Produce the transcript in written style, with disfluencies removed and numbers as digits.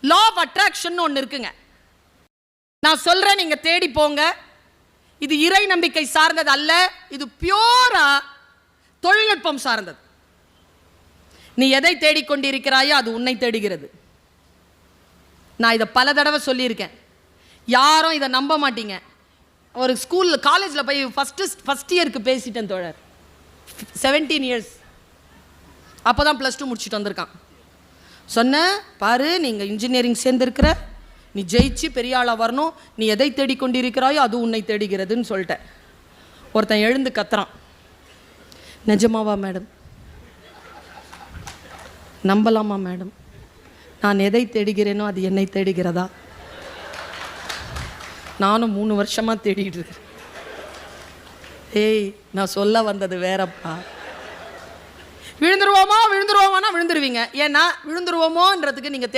Law of attraction ஒன்று இருக்குங்க. நான் சொல்றேன், நீங்க தேடி போங்க. இது இறை நம்பிக்கை சார்ந்தது அல்ல, இது பியூரா தொழில்நுட்பம் சார்ந்தது. நீ எதை தேடிக்கொண்டிருக்கிறாயோ அது உன்னை தேடுகிறது. நான் இதை பல தடவை சொல்லியிருக்கேன், யாரும் இதை நம்ப மாட்டீங்க. ஒரு ஸ்கூலில் காலேஜில் போய் ஃபஸ்ட் இயருக்கு பேசிட்டேன் தோழர், 17 இயர்ஸ், அப்போ தான் +2 முடிச்சுட்டு வந்திருக்கான். சொன்னேன், பாரு நீங்கள் இன்ஜினியரிங் சேர்ந்துருக்கிற, நீ ஜெயிச்சு பெரிய ஆளாக வரணும், நீ எதை தேடிக்கொண்டிருக்கிறாயோ அது உன்னை தேடுகிறதுன்னு சொல்லிட்டேன். ஒருத்தன் எழுந்து கத்துறான், நிஜமாவா மேடம், நம்பலாமா மேடம், நான் எதை தேடுகிறேனோ அது என்னை தேடுகிறதா? நானும் 3 வருஷமாக தேடிட்டு இருக்கேன். ஏய், நான் சொல்ல வந்தது வேறப்பா. விழுந்துருவோமா விழுந்துருவோமானா விழுந்துருவீங்க. ஏன்னா விழுந்துருவோமோன்றதுக்கு நீங்கள்